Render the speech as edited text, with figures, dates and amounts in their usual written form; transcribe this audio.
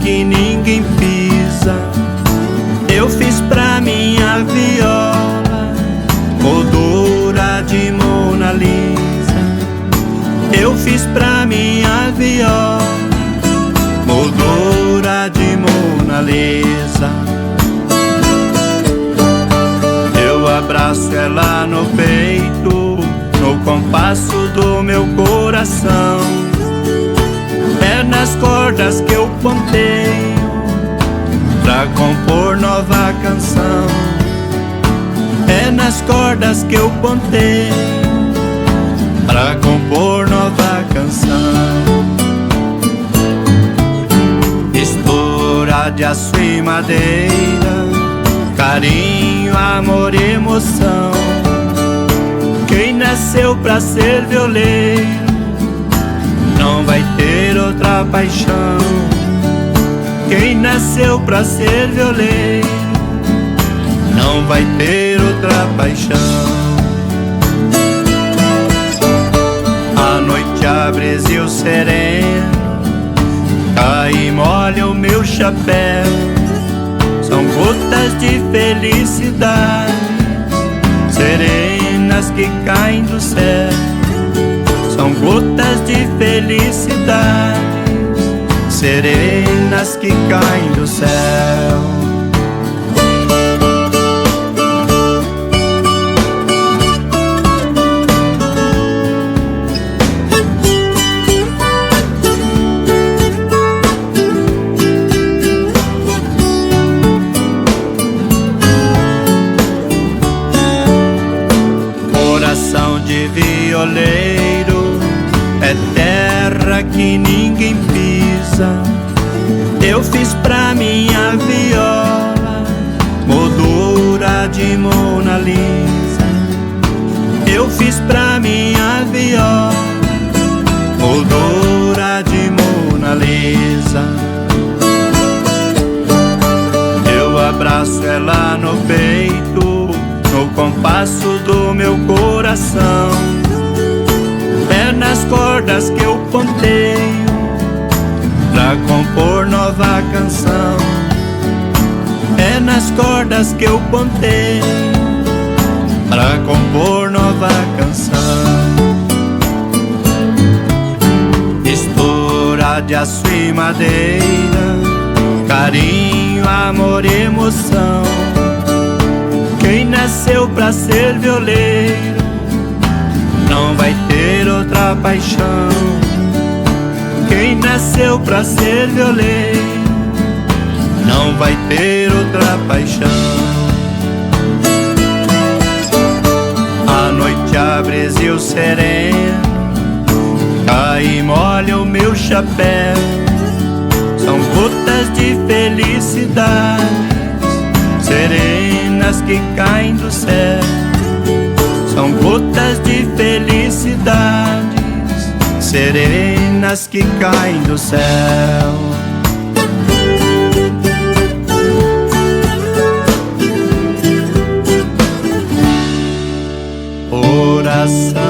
que ninguém pisa. Eu fiz pra minha viola moldura de Mona Lisa. Eu fiz pra minha viola moldura de Mona Lisa. Eu abraço ela no peito, no compasso do meu coração. É nas cordas que eu ponteio pra compor nova canção. É nas cordas que eu ponteio pra compor nova canção. Mistura de aço e madeira, carinho, amor e emoção. Quem nasceu pra ser violeiro não vai ter outra paixão. Quem nasceu pra ser violeiro não vai ter outra paixão. A noite abre e o sereno cai e molha o meu chapéu. São gotas de felicidade serenas que caem do céu. São gotas de felicidade serenas que caem do céu. Coração de violeiro é terra que ninguém pisa. Eu fiz pra minha viola moldura de Mona Lisa. Eu fiz pra minha viola moldura de Mona Lisa. Eu abraço ela no peito, no compasso do meu coração. É nas cordas que eu ponteio pra compor nova canção. É nas cordas que eu ponteio pra compor nova canção. Mistura de aço e madeira, carinho, amor e emoção. Quem nasceu pra ser violeiro não vai ter outra paixão. Quem nasceu pra ser violeiro não vai ter outra paixão. A noite abre e o sereno cai e molha o meu chapéu. São gotas de felicidade serenas que caem do céu. São gotas de felicidades serenas que caem do céu. Coração